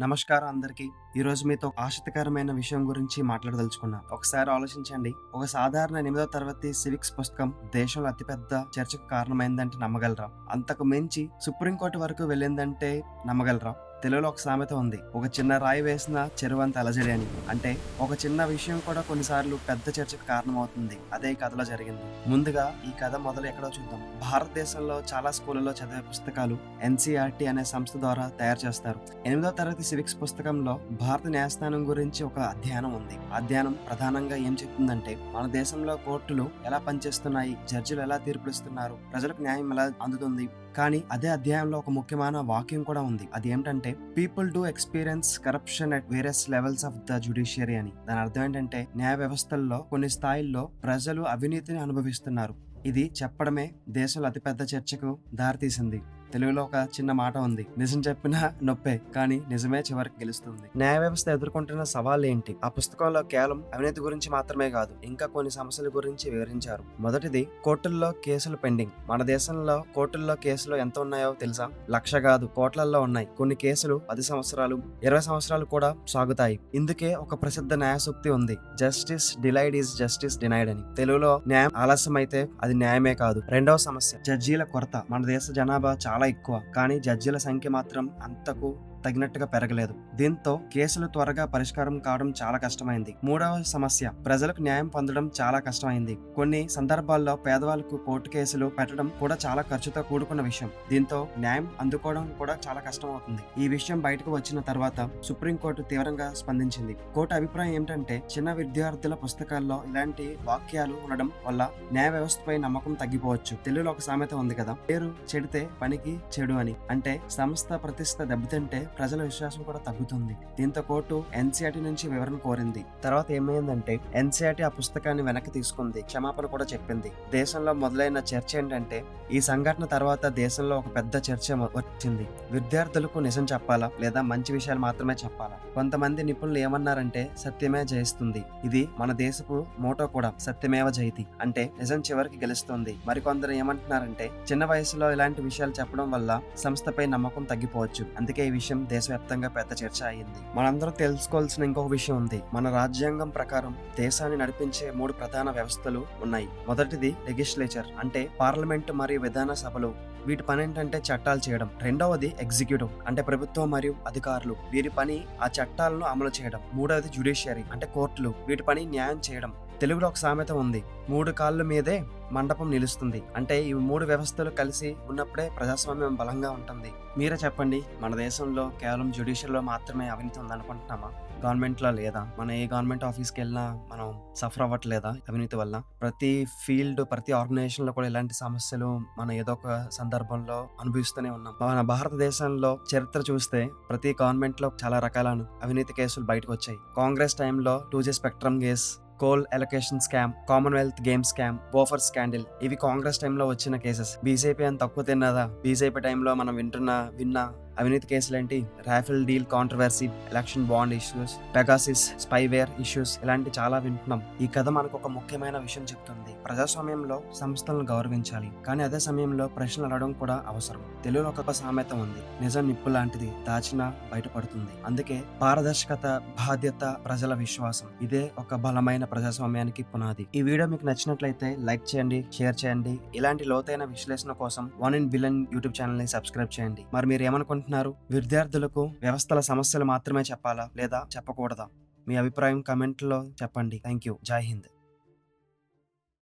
నమస్కారం అందరికీ. ఈరోజు మీతో ఆసక్తికరమైన విషయం గురించి మాట్లాడదలుచుకున్నా. ఒకసారి ఆలోచించండి. ఒక సాధారణ 8వ తరగతి సివిక్స్ పుస్తకం దేశంలో అతిపెద్ద చర్చకు కారణమైందంటే నమ్మగలరా? అంతకు మించి సుప్రీంకోర్టు వరకు వెళ్ళిందంటే నమ్మగలరా? తెలుగులో ఒక సామెత ఉంది, ఒక చిన్న రాయి వేసిన చెరువంత అలజడి అని. అంటే ఒక చిన్న విషయం కూడా కొన్నిసార్లు పెద్ద చర్చకు కారణమవుతుంది. అదే ఈ కథలో జరిగింది. ముందుగా ఈ కథ మొదలు ఎక్కడో చూద్దాం. భారతదేశంలో చాలా స్కూళ్ళలో చదివే పుస్తకాలు ఎన్సీఆర్టీ అనే సంస్థ ద్వారా తయారు చేస్తారు. 8వ తరగతి సివిక్స్ పుస్తకంలో భారత న్యాయస్థానం గురించి ఒక అధ్యయనం ఉంది. అధ్యయనం ప్రధానంగా ఏం చెప్తుందంటే, మన దేశంలో కోర్టులు ఎలా పనిచేస్తున్నాయి, జడ్జిలు ఎలా తీర్పులిస్తున్నారు, ప్రజలకు న్యాయం ఎలా అందుతుంది. కానీ అదే అధ్యాయంలో ఒక ముఖ్యమైన వాక్యం కూడా ఉంది. అది ఏమిటంటే, people do experience corruption at various levels of the judiciary అని. దాని అర్థం ఏంటంటే, న్యాయ వ్యవస్థల్లో కొన్ని స్థాయిల్లో ప్రజలు అవినీతిని అనుభవిస్తున్నారు. ఇది చెప్పడమే దేశంలో అతిపెద్ద చర్చకు దారితీసింది. తెలుగులో ఒక చిన్న మాట ఉంది, నిజం చెప్పినా నొప్పే, కానీ నిజమే చివరికి గెలుస్తుంది. న్యాయ వ్యవస్థ ఎదుర్కొంటున్న సవాళ్ళు ఏంటి? ఆ పుస్తకంలో కేవలం అవినీతి గురించి మాత్రమే కాదు, ఇంకా కొన్ని సమస్యల గురించి వివరించారు. మొదటిది, కోర్టుల్లో కేసులు పెండింగ్. మన దేశంలో కోర్టుల్లో కేసులు ఎంత ఉన్నాయో తెలుసా? 1,00,000 కాదు, కోట్లల్లో ఉన్నాయి. కొన్ని కేసులు 10 సంవత్సరాలు 20 సంవత్సరాలు కూడా సాగుతాయి. ఇందుకే ఒక ప్రసిద్ధ న్యాయ సూక్తి ఉంది, justice delayed is justice denied అని. తెలుగులో న్యాయం ఆలస్యమైతే అది న్యాయమే కాదు. రెండవ సమస్య, జడ్జీల కొరత. మన దేశ జనాభా చాలా ఎక్కువ, కానీ జడ్జీల సంఖ్య మాత్రం అంతకు తగినట్టుగా పెరగలేదు. దీంతో కేసులు త్వరగా పరిష్కారం కావడం చాలా కష్టమైంది. మూడవ సమస్య, ప్రజలకు న్యాయం పొందడం చాలా కష్టమైంది. కొన్ని సందర్భాల్లో పేదవాళ్లకు కోర్టు కేసులు పెట్టడం కూడా చాలా ఖర్చుతో కూడుకున్న విషయం. దీంతో న్యాయం అందుకోవడం కూడా చాలా కష్టం అవుతుంది. ఈ విషయం బయటకు వచ్చిన తర్వాత సుప్రీంకోర్టు తీవ్రంగా స్పందించింది. కోర్టు అభిప్రాయం ఏమిటంటే, చిన్న విద్యార్థుల పుస్తకాల్లో ఇలాంటి వాక్యాలు ఉండడం వల్ల న్యాయ వ్యవస్థపై నమ్మకం తగ్గిపోవచ్చు. తెలుగులో ఒక సామెత ఉంది కదా, పేరు చెడితే పనికి చెడు అని. అంటే సంస్థ ప్రతిష్ట దెబ్బతింటే ప్రజల విశ్వాసం కూడా తగ్గుతుంది. దీంతో కోర్టు ఎన్సీఆర్టీ నుంచి వివరణ కోరింది. తర్వాత ఏమైందంటే, ఎన్సీఆర్టీ ఆ పుస్తకాన్ని వెనక్కి తీసుకుంది, క్షమాపణ కూడా చెప్పింది. దేశంలో మొదలైన చర్చ ఏంటంటే, ఈ సంఘటన తర్వాత దేశంలో ఒక పెద్ద చర్చ వచ్చింది. విద్యార్థులకు నిజం చెప్పాలా లేదా మంచి విషయాలు మాత్రమే చెప్పాలా? కొంతమంది నిపుణులు ఏమన్నారంటే, సత్యమే జయిస్తుంది. ఇది మన దేశపు మోటో కూడా, సత్యమేవ జయతి, అంటే నిజం చివరికి గెలుస్తుంది. మరికొందరు ఏమంటున్నారంటే, చిన్న వయసులో ఇలాంటి విషయాలు చెప్పడం వల్ల సంస్థపై నమ్మకం తగ్గిపోవచ్చు. అందుకే ఈ విషయం దేశవ్యాప్తంగా పెద్ద చర్చ అయింది. మనందరూ తెలుసుకోవాల్సిన ఇంకొక విషయం ఉంది. మన రాజ్యాంగం ప్రకారం దేశాన్ని నడిపించే 3 ప్రధాన వ్యవస్థలు ఉన్నాయి. మొదటిది లెజిస్లేచర్, అంటే పార్లమెంట్ మరియు విధాన సభలు. వీటి పని ఏంటంటే చట్టాలు చేయడం. రెండవది ఎగ్జిక్యూటివ్, అంటే ప్రభుత్వం మరియు అధికారులు. వీరి పని ఆ చట్టాలను అమలు చేయడం. మూడవది జ్యుడిషియరీ, అంటే కోర్టులు. వీటి పని న్యాయం చేయడం. తెలుగులో ఒక సామెత ఉంది, 3 కాళ్ళ మీదే మండపం నిలుస్తుంది. అంటే ఈ 3 వ్యవస్థలు కలిసి ఉన్నప్పుడే ప్రజాస్వామ్యం బలంగా ఉంటుంది. మీరే చెప్పండి, మన దేశంలో కేవలం జ్యుడిషియరీలో మాత్రమే అవినీతి ఉందనుకుంటున్నామా? గవర్నమెంట్లో లేదా? మనం ఏ గవర్నమెంట్ ఆఫీస్కి వెళ్ళినా మనం సఫర్ అవ్వట్లేదా అవినీతి వల్ల? ప్రతి ఫీల్డ్, ప్రతి ఆర్గనైజేషన్ లో కూడా ఇలాంటి సమస్యలు మనం ఏదో ఒక సందర్భంలో అనుభవిస్తూనే ఉన్నాం. మన భారతదేశంలో చరిత్ర చూస్తే ప్రతి గవర్నమెంట్ లో చాలా రకాల అవినీతి కేసులు బయటకు వచ్చాయి. కాంగ్రెస్ టైంలో 2G spectrum case, coal allocation scam, Commonwealth game scam, Bofors scandal, ఇవి కాంగ్రెస్ టైంలో వచ్చిన కేసెస్. బీజేపీ అని తక్కువ తిన్నదా? బీజేపీ టైంలో మనం విన్న అవినీతి కేసులేంటి? Rafale deal controversy, election bond issues, Pegasus, spyware issues, ఇలాంటి చాలా వింటున్నాం. ఈ కథ మనకు ఒక ముఖ్యమైన విషయం చెప్తుంది. ప్రజాస్వామ్యంలో సంస్థలను గౌరవించాలి, కానీ అదే సమయంలో ప్రశ్నలు అడగడం కూడా అవసరం. తెలుగులో ఒక సామెత ఉంది, నిజం నిప్పు లాంటిది, దాచినా బయటపడుతుంది. అందుకే పారదర్శకత, బాధ్యత, ప్రజల విశ్వాసం, ఇదే ఒక బలమైన ప్రజాస్వామ్యానికి పునాది. ఈ వీడియో మీకు నచ్చినట్లయితే లైక్ చేయండి, షేర్ చేయండి. ఇలాంటి లోతైన విశ్లేషణ కోసం 1 in Billion యూట్యూబ్ ఛానల్ ని సబ్స్క్రైబ్ చేయండి. మరి మీరు ఏమనుకుంటున్నారు? విద్యార్థులకు వ్యవస్థల సమస్యలు మాత్రమే చెప్పాలా లేదా చెప్పకూడదా? మీ అభిప్రాయం కమెంట్లో చెప్పండి. Thank you. జై హింద్.